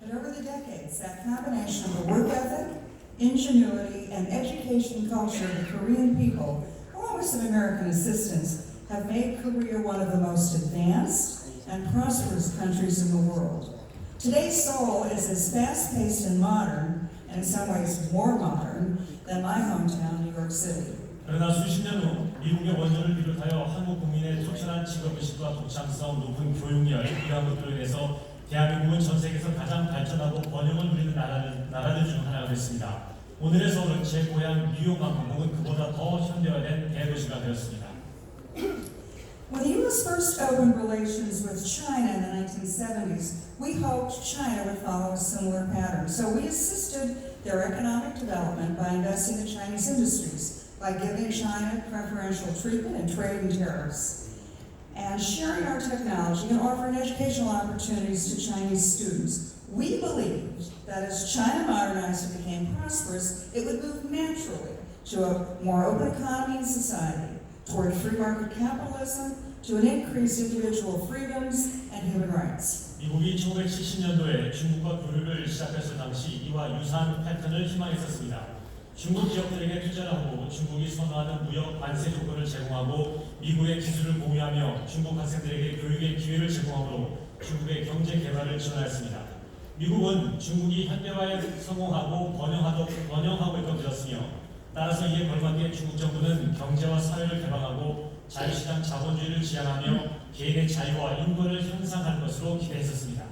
But over the decades, that combination of the work ethic, ingenuity, and education culture of the Korean people, along with some American assistance, have made Korea one of the most advanced and prosperous countries in the world. Today's Seoul is as fast-paced and modern, and in some ways more modern, than my hometown, New York City. 그러나 수십 년 후 미국의 원조를 비롯하여 한국 국민의 투철한 직업의식과 독창성, 높은 교육열 이러한 것들로 인해서 대한민국은 전 세계에서 가장 발전하고 번영을 누리는 나라들 중 하나가 됐습니다. 오늘의 서울은 제 고향 뉴욕만큼 혹은 그보다 더 현대화된 대도시가 되었습니다. When the U.S. first opened relations with China in the 1970s, we hoped China would follow a similar pattern. So we assisted their economic development by investing in Chinese industries, by giving China preferential treatment and trading tariffs, and sharing our technology and offering educational opportunities to Chinese students. We believed that as China modernized and became prosperous, it would move naturally to a more open economy and society, toward free market capitalism, to an increased individual freedoms and human rights. 미국이 1970년도에 중국과 교류를 시작했을 당시 이와 유사한 패턴을 희망했었습니다. 중국 기업들에게 투자를 하고 중국이 선호하는 무역 관세 조건을 제공하고 미국의 기술을 공유하며 중국 학생들에게 교육의 기회를 제공함으로 중국의 경제 개발을 지원하였습니다. 미국은 중국이 현대화에 성공하고 번영하고 있다고 들었으며 따라서 이에 걸맞게 중국 정부는 경제와 사회를 개방하고 자유시장 자본주의를 지향하며 개인의 자유와 인권을 향상할 것으로 기대했었습니다.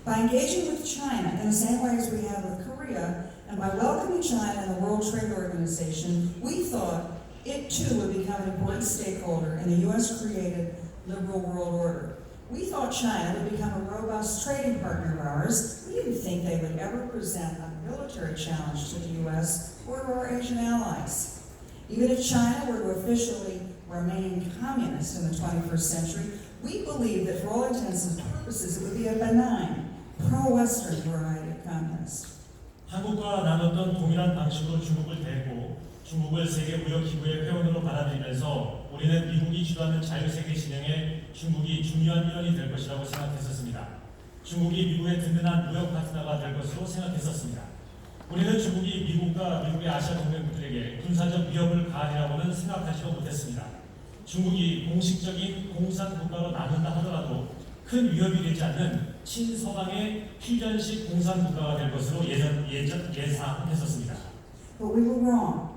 By engaging with China in the same way as we have with Korea, and by welcoming China in the World Trade Organization, we thought it too would become an important stakeholder in the U.S.-created liberal world order. We thought China would become a robust trading partner of ours. We didn't think they would ever present a military challenge to the U.S. or to our Asian allies. Even if China were to officially remain communist in the 21st century, we believe that for all intents and purposes it would be a benign, pro-Western variety of communist. 한국과 나눴던 동일한 방식으로 중국을 대했고 중국을 세계무역기구의 회원으로 받아들이면서 우리는 미국이 주도하는 자유세계 진영에 중국이 중요한 일원이 될 것이라고 생각했었습니다. 중국이 미국의 든든한 무역 파트너가 될 것으로 생각했었습니다. 우리는 중국이 미국과 미국의 아시아 동맹국들에게 군사적 위협을 가하리라고는 생각하지도 못했습니다. 중국이 공식적인 공산국가로 남는다 하더라도 큰 위협이 되지 않는 친서방의 퓨전식 공산국가가 될 것으로 예상했었습니다. But we were wrong.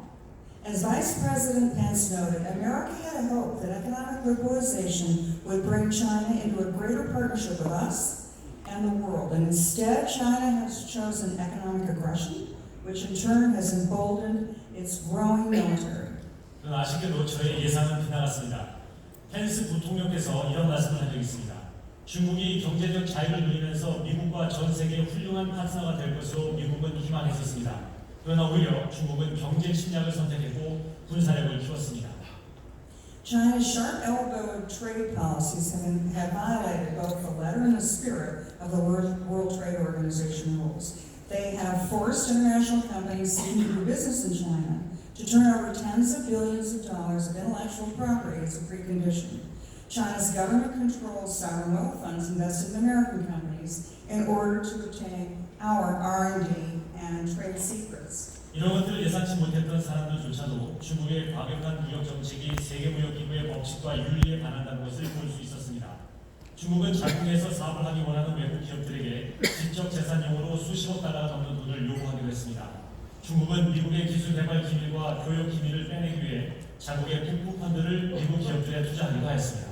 As Vice President Pence noted, America had a hope that economic liberalization would bring China into a greater partnership with us and the world. And instead, China has chosen economic aggression, which in turn has emboldened its growing military. 그러나 아쉽게도 저의 예상은 빗나갔습니다. 펜스 부통령께서 이런 말씀을 한 적이 있습니다. 중국이 경제적 자유를 누리면서 미국과 전 세계의 훌륭한 파트너가 될 것으로 미국은 희망했었습니다. 그러나 오히려 중국은 경제 침략을 선택했고 군사력을 키웠습니다. China's sharp-elbowed trade policies have violated both the letter and the spirit of the World Trade Organization rules. They have forced international companies seeking to do business in China to turn over tens of billions of dollars of intellectual property as a precondition. China's government controls sovereign wealth funds invested in American companies in order to obtain our R&D and trade secrets. 이런 것들을 예상치 못했던 사람들조차도 중국의 과격한 무역 정책이 세계무역기구의 법칙과 윤리에 반한다는 것을 볼 수 있었습니다. 중국은 자국내에서 사업을 하기 원하는 외국 기업들에게 지적 재산용으로 수십억 달러가 넘는 돈을 요구하기도 했습니다. 중국은 미국의 기술 개발 기밀과 교육 기밀을 빼내기 위해 자국의 북부 펀드를 미국 기업들에 투자하기도 하였습니다.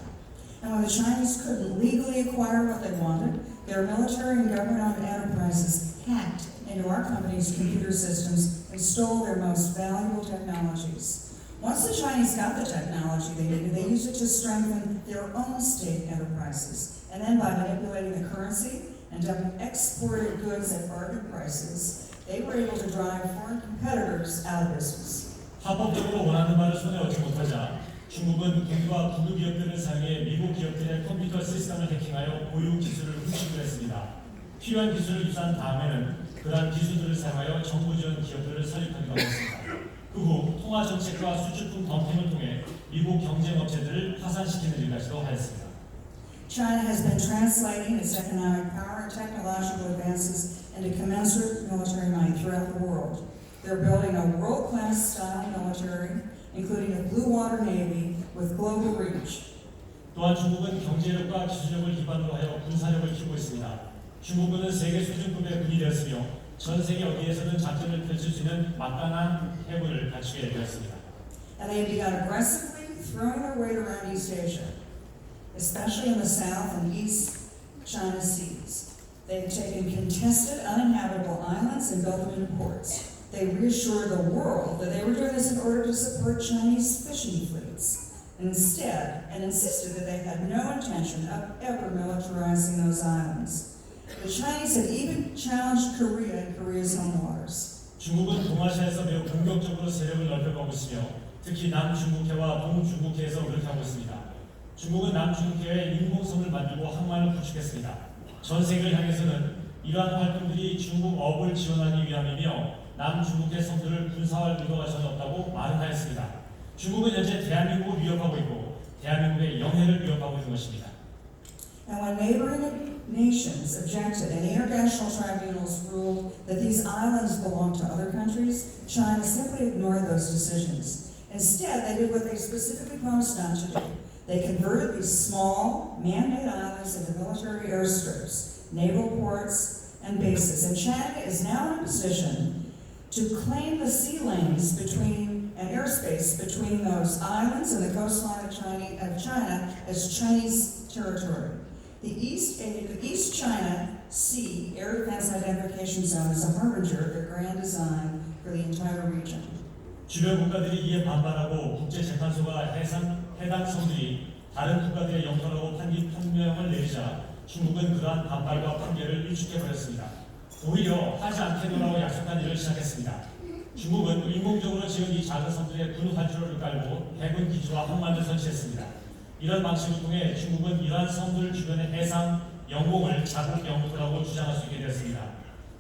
And when the Chinese couldn't legally acquire what they wanted, their military and government-owned enterprises hacked into our company's computer systems and stole their most valuable technologies. Once the Chinese got the technology they needed, they used it to strengthen their own state enterprises. And then by manipulating the currency and dumping exported goods at bargain prices, they were able to drive foreign competitors out of business. 합법적으로 원하는 바를 손에 얻지 못하자 중국은 국유와 국유 기업들을 사용해 미국 기업들의 컴퓨터 시스템을 해킹하여 고유 기술을 훔치기도 했습니다. 필요한 기술을 입수한 다음에는 그러한 기술들을 사용하여 정부 지원 기업들을 설립하기도 했습니다. 그 후 통화 정책과 수출품 덤핑을 통해 미국 경쟁 업체들을 파산시키는 일까지도 하였습니다. China has been translating its economic power and technological advances into commensurate military might throughout the world. They're building a world-class style military, including a blue water navy with global reach. 또한 중국은 경제력과 기술력을 기반으로 하여 군사력을 키우고 있습니다. 중국군은 세계 수준급의 군이 되었으며 전 세계 어디에서든 작전을 펼칠 수 있는 막강한 해군을 갖추게 되었습니다. And they have begun aggressively throwing their weight around East Asia, especially in the South and East China Seas. They've taken contested, uninhabitable islands and built them into ports. They reassured the world that they were doing this in order to support Chinese fishing fleets, and insisted that they had no intention of ever militarizing those islands. The Chinese had even challenged Korea in Korea's home waters. 중국은 동아시아에서 매우 공격적으로 세력을 넓혀가고 있으며 특히 남중국해와 동중국해에서 그렇게 하고 있습니다. 중국은 남중국해에 인공섬을 만들고 항만을 구축했습니다. 전 세계를 향해서는 이러한 활동들이 중국 어업을 지원하기 위함이며 남중국해 섬들을 군사화할 의도가 전혀 없다고 말은 하였습니다. 중국은 현재 대한민국을 위협하고 있고 대한민국의 영해를 위협하고 있는 것입니다. And when neighboring nations objected and international tribunals ruled that these islands belonged to other countries, China simply ignored those decisions. Instead, they did what they specifically promised not to do. They converted these small, man-made islands into military airstrips, naval ports, and bases. And China is now in a position to claim the sea lanes between and airspace between those islands and the coastline of China as Chinese territory. The East China Sea Air Defense Identification Zone is a harbinger of their grand design for the entire region. 주변 국가들이 이에 반발하고 국제재판소가 해당 섬들이 다른 국가들의 영토라고 판명을 내리자 중국은 그러한 반발과 판결을 일축해버렸습니다. 오히려 하지 않겠노라고 약속한 일을 시작했습니다. 중국은 인공적으로 지은 이 작은 섬들에 군 활주로를 깔고 해군 기지와 항만을 설치했습니다. 이런 방식을 통해 중국은 이러한 섬들 주변의 해상, 영공을 자국 영토라고 주장할 수 있게 되었습니다.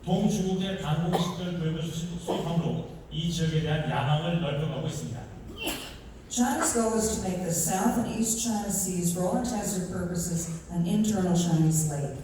동중국해 방공식별 교육을 수립함으로 이 지역에 대한 야망을 넓혀가고 있습니다. China's goal is to make the South and East China Seas, for all intents and purposes, an internal Chinese lake.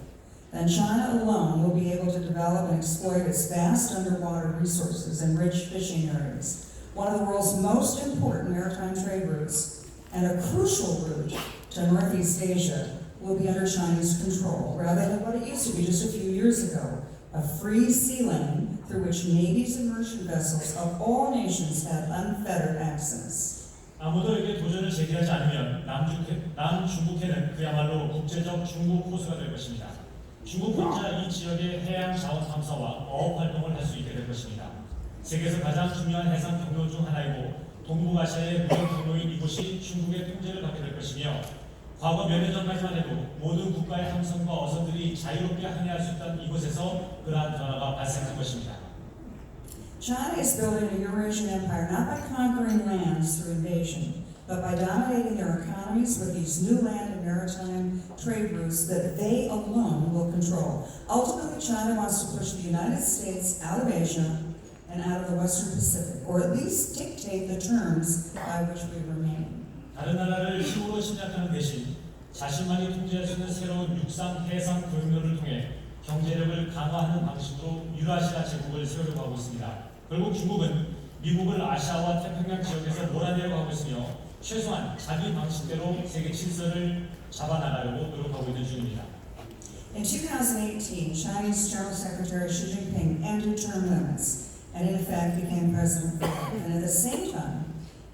Then China alone will be able to develop and exploit its vast underwater resources and rich fishing areas. One of the world's most important maritime trade routes and a crucial route to Northeast Asia will be under Chinese control, rather than what it used to be just a few years ago, a free sea lane through which navies and merchant vessels of all nations had unfettered access. 아무도 에게 도전을 제기하지 않으면 남중국해는 그야말로 국제적 중국 호수가 될 것입니다. 중국 혼자 이 지역의 해양 자원 탐사와 어업 활동을 할 수 있게 될 것입니다. 세계에서 가장 중요한 해상 경로 중 하나이고 동북아시아의 무역 경로인 이곳이 중국의 통제를 받게 될 것이며 과거 몇 년 전까지만 해도 모든 국가의 함선과 어선들이 자유롭게 항해할 수 있던 이곳에서 그러한 변화가 발생한 것입니다. China is building a Eurasian empire not by conquering lands through invasion, but by dominating their economies with these new land and maritime trade routes that they alone will control. Ultimately, China wants to push the United States out of Asia and out of the Western Pacific, or at least dictate the terms by which we remain. 다른 나라를 힘으로 침략하는 대신 자신만이 통제할 수 있는 새로운 육상, 해상 교역로를 통해 경제력을 강화하는 방식으로 유라시아 제국을 세우려고 하고 있습니다. 결국 중국은 미국을 아시아와 태평양 지역에서 몰아내려고 하고 있으며 최소한 자기 방식대로 세계 질서를 잡아나가려고 노력하고 있는 중입니다. In 2018, Chinese General Secretary Xi Jinping ended term limits and in effect became president for life. And at the same time,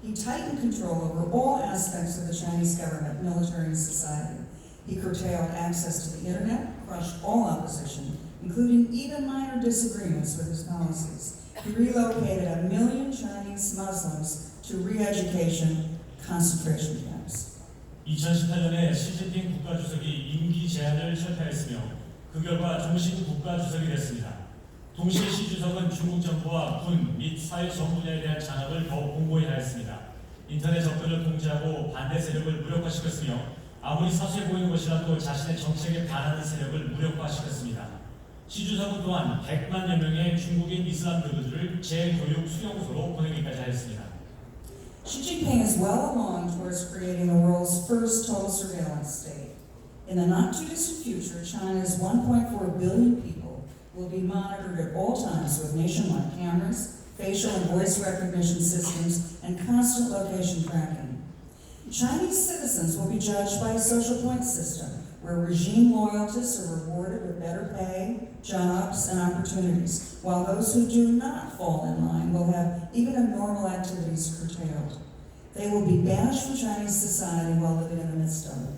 he tightened control over all aspects of the Chinese government, military, and society. He curtailed access to the internet, crushed all opposition, including even minor disagreements with his policies. He relocated 1 million Chinese Muslims to re-education concentration camps. 2018년에 시진핑 국가주석이 임기 제한을 철폐했으며 그 결과 종신 국가주석이 됐습니다. 동시에 시 주석은 중국 정부와 군 및 사회 전 분야에 대한 장악을 더욱 공고히 하였습니다. 인터넷 접근을 통제하고 반대 세력을 무력화시켰으며 아무리 사소해 보이는 것이라도 자신의 정책에 반하는 세력을 무력화시켰습니다. 시 주석은 또한 100만여 명의 중국인 이슬람 교도들을 재교육 수용소로 보내기까지 하였습니다. Xi Jinping is well along towards creating the world's first total surveillance state. In the not-too-distant future, China's 1.4 billion people will be monitored at all times with nationwide cameras, facial and voice recognition systems, and constant location tracking. Chinese citizens will be judged by a social point system, where regime loyalists are rewarded with better pay, jobs, and opportunities, while those who do not fall in line will have even abnormal activities curtailed. They will be banished from Chinese society while living in the midst of it.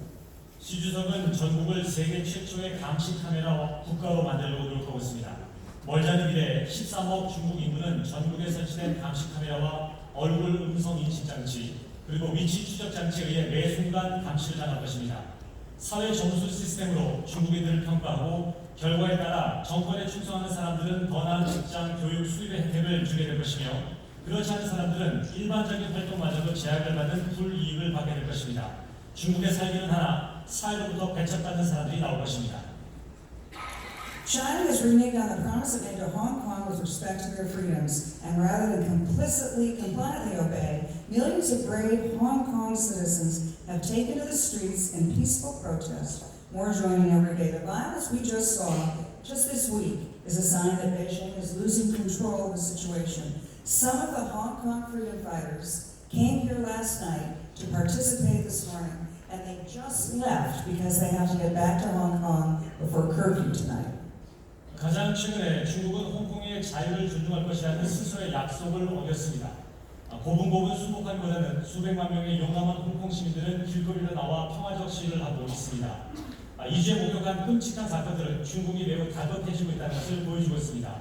시 주석은 전국을 세계 최초의 감시 카메라 국가로 만들려고 노력하고 있습니다. 멀지 않은 미래 13억 중국 인구는 전국에 설치된 감시 카메라와 얼굴 음성 인식 장치 그리고 위치 추적 장치에 의해 매 순간 감시를 당할 것입니다. 사회 점수 시스템으로 중국인들을 평가하고 결과에 따라 정권에 충성하는 사람들은 더 나은 직장, 교육, 수입의 혜택을 주게 될 것이며 그렇지 않은 사람들은 일반적인 활동마저도 제약을 받는 불이익을 받게 될 것입니다. 중국에 살기는 하나 사회로부터 배척받는 사람들이 나올 것입니다. China has reneged on the promise it made to Hong Kong with respect to their freedoms, and rather than compliantly obey, millions of brave Hong Kong citizens have taken to the streets in peaceful protest, more joining every day. The violence we just saw, just this week, is a sign that Beijing is losing control of the situation. Some of the Hong Kong freedom fighters came here last night to participate this morning, and they just left because they have to get back to Hong Kong before curfew tonight. 가장 최근에 중국은 홍콩의 자유를 존중할 것이라는 스스로의 약속을 어겼습니다. 고분고분 수복하기보다는 수백만 명의 용감한 홍콩 시민들은 길거리로 나와 평화적 시위를 하고 있습니다. 2주에 목격한 끔찍한 사건들은 중국이 매우 다급해지고 있다는 것을 보여주고 있습니다.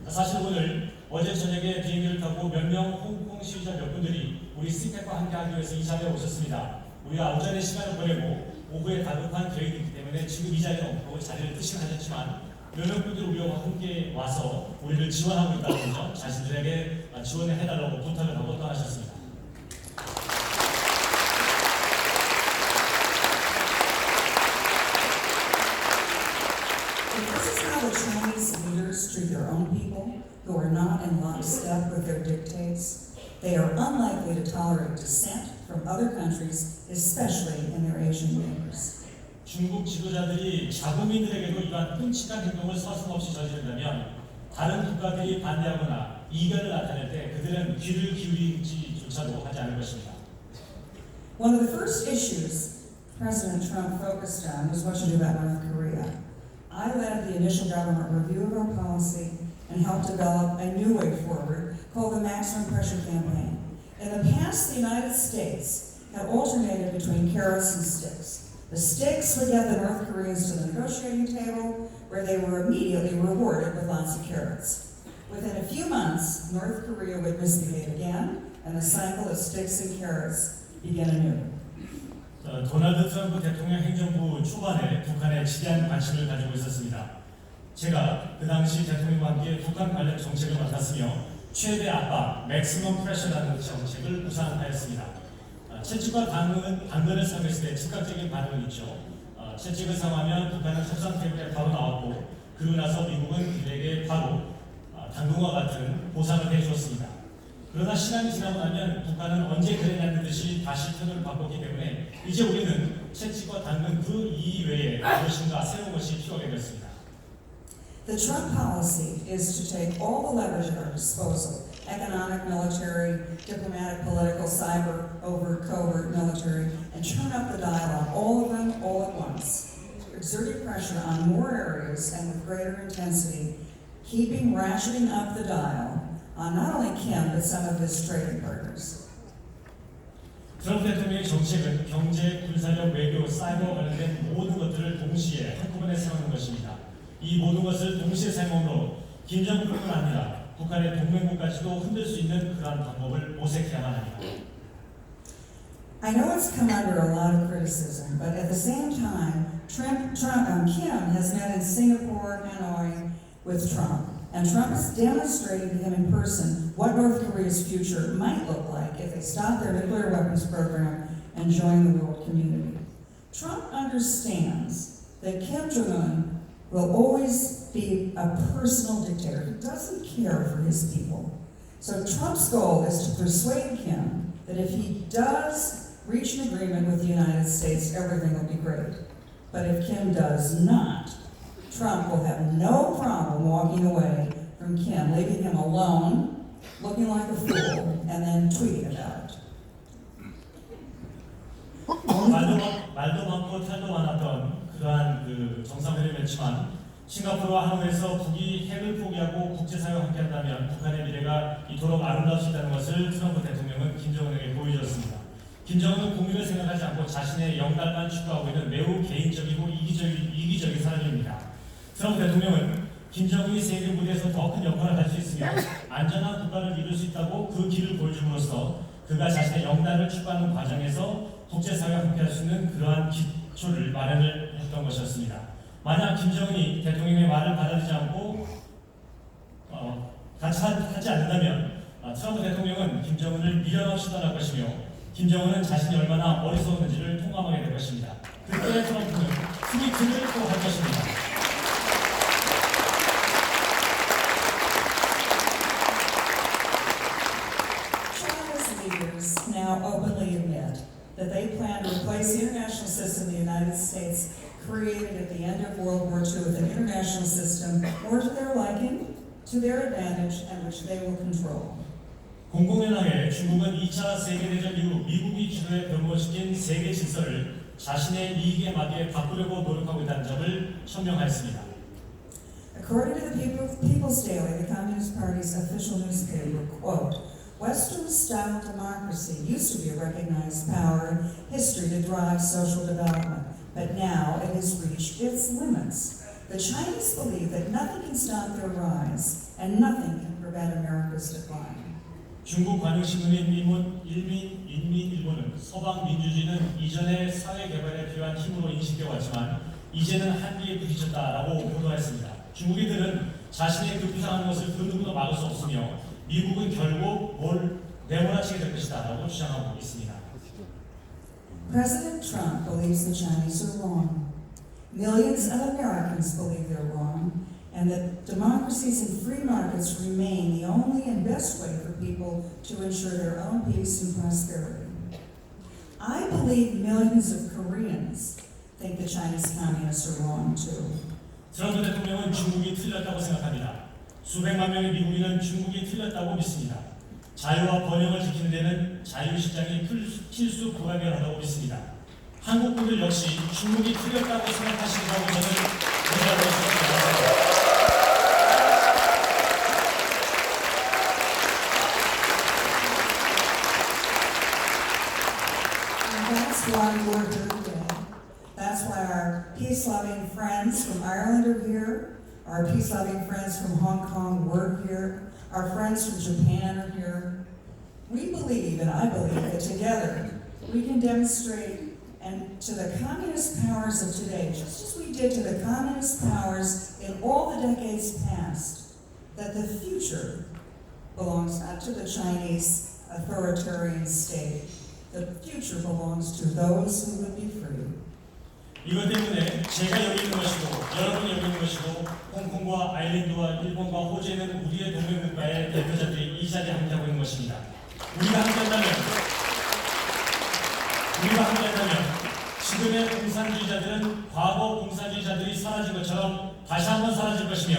사실 오늘 어제 저녁에 비행기를 타고 몇 명 홍콩 시위자 몇 분들이 우리 스택과 함께하기 위해서 이 자리에 오셨습니다. 우리가 오전에 시간을 보내고 오후에 다급한 계획이 있기 때문에 지금 이 자리에 없고 자리를 뜨시긴 하셨지만 몇몇 분들이 우리와 함께 와서 우리를 지원하고 있다는 점 자신들에게 지원을 해달라고 부탁을 하고 떠나셨습니다. This is how the Chinese leaders treat their own people who are not in lockstep with their dictates. They are unlikely to tolerate dissent from other countries, especially in their Asian neighbors. 중국 지도자들이 자국민들에게도 이러한 끔찍한 행동을 서슴없이 저지른다면 다른 국가들이 반대하거나 이견을 나타낼 때 그들은 귀를 기울이지조차도 하지 않을 것입니다. One of the first issues President Trump focused on was what to do about North Korea. I led the initial government review of our policy and helped develop a new way forward called the Maximum Pressure Campaign. In the past, the United States had alternated between carrots and sticks. The sticks would get the North Koreans to the negotiating table, where they were immediately rewarded with lots of carrots. Within a few months, North Korea would misbehave again, and the cycle of sticks and carrots began anew. 도널드 트럼프 대통령 행정부 초반에 북한에 지대한 관심을 가지고 있었습니다. 제가 그 당시 대통령과 함께 북한 관련 정책을 맡았으며 최대 압박, 맥시멈 프레셔라는 정책을 구상하였습니다. 채찍과 당근을 사용했을 때 즉각적인 반응은 있죠. 채찍을 사용하면 북한은 협상 테이블에 바로 나왔고 그러고 나서 미국은 그들에게 바로 당근과 같은 보상을 해주었습니다. 그러나 시간이 지나고 나면 북한은 언제 그랬냐는 듯이 다시 턴을 바꿨기 때문에 이제 우리는 채찍과 당근 그 이외에 무엇인가 새로운 것이 필요하게 되었습니다. The Trump policy is to take all the leverage at our disposal, economic, military, diplomatic, political, cyber, overt, covert, military, and turn up the dial on all of them all at once, exerting pressure on more areas and with greater intensity, ratcheting up the dial on not only Kim, but some of his trading partners. 트럼프 대통령의 정책은 경제, 군사력, 외교, 사이버 관련된 모든 것들을 동시에 한꺼번에 세우는 것입니다. 이 모든 것을 동시에 사용함으로 김정은뿐만 아니라 북한의 동맹국까지도 흔들 수 있는 그러한 방법을 모색해야만 합니다. I know it's come under a lot of criticism, but at the same time, Kim has met in Singapore, Hanoi with Trump, and Trump is demonstrating to him in person what North Korea's future might look like if they stop their nuclear weapons program and join the world community. Trump understands that Kim Jong-un will always be a personal dictator. He doesn't care for his people. So Trump's goal is to persuade Kim that if he does reach an agreement with the United States, everything will be great. But if Kim does not, Trump will have no problem walking away from Kim, leaving him alone, looking like a fool, and then tweeting about it. 말도 많고 탈도 많았던 그러한 그 정상회담이었지만 싱가포르와 하노이에서 북이 핵을 포기하고 국제사회와 함께한다면 북한의 미래가 이토록 아름다울 수 있다는 것을 트럼프 대통령은 김정은에게 보여주었습니다. 김정은은 국민을 생각하지 않고 자신의 영달만 추구하고 있는 매우 개인적이고 이기적인 사람입니다. 트럼프 대통령은 김정은이 세계 무대에서 더 큰 역할을 할 수 있으며 안전한 국가를 이룰 수 있다고 그 길을 보여줌으로써 그가 자신의 영달을 추구하는 과정에서 국제사회와 함께할 수 있는 그러한 기초를 마련을 했던 것이었습니다. 만약 김정은이 대통령의 말을 받아들이지 않고 같이 하지 않는다면 트럼프 대통령은 김정은을 미련 없이 떠날 것이며 김정은은 자신이 얼마나 어리석었는지를 통감하게 될 것입니다. 그때 트럼프는 트위트를 또 할 것입니다. China's leaders now openly admit that they plan to replace the international system the United States created at the end of World War II with an international system more to their liking, to their advantage, and which they will control. 공공연하게 중국은 2차 세계대전 이후 미국이 주도해 변모시킨 세계 질서를 자신의 이익에 맞게 바꾸려고 노력하고 있다는 점을 천명하였습니다. According to the People's Daily, the Communist Party's official newspaper, quote, Western-style democracy used to be a recognized power in history to drive social development, but now it has reached its limits. The Chinese believe that nothing can stop their rise, and nothing can prevent America's decline. 중국 관영신문인 인민일보는 서방 민주주의는 이전의 사회 개발에 필요한 힘으로 인식되어 왔지만 이제는 한계에 부딪혔다라고 보도했습니다. 중국인들은 자신의 그 부상하는 것을 그 누구도 막을 수 없으며 미국은 결국 뭘 내몰아치게 될 것이다라고 주장하고 있습니다. President Trump believes the Chinese are wrong. Millions of Americans believe they're wrong, and that democracies and free markets remain the only and best way for people to ensure their own peace and prosperity. I believe millions of Koreans think the Chinese communists are wrong too. 트럼프 대통령은 중국이 틀렸다고 생각합니다. 수백만 명의 미국인은 중국이 틀렸다고 믿습니다. 자유와 번영을 지키는 데는 자유시장이 필수 불가결하다고 믿습니다. 한국분들 역시 중국이 틀렸다고 생각하시리라고 저는 생각하고 있습니다. That's why we're here today. That's why our peace-loving friends from Ireland are here. Our peace-loving friends from Hong Kong were here. Our friends from Japan are here. We believe, and I believe, that together we can demonstrate to the communist powers of today, just as we did to the communist powers in all the decades past, that the future belongs not to the Chinese authoritarian state. The future belongs to those who would be free. 이것 때문에 제가 여기 있는 것이고 여러분이 여기 있는 것이고 홍콩과 아일랜드와 일본과 호주에 있는 우리의 동맹국가의 대표자들이 이 자리에 함께하고 있는 것입니다. 우리가 함께한다면 지금의 공산주의자들은 과거 공산주의자들이 사라진 것처럼 다시 한번 사라질 것이며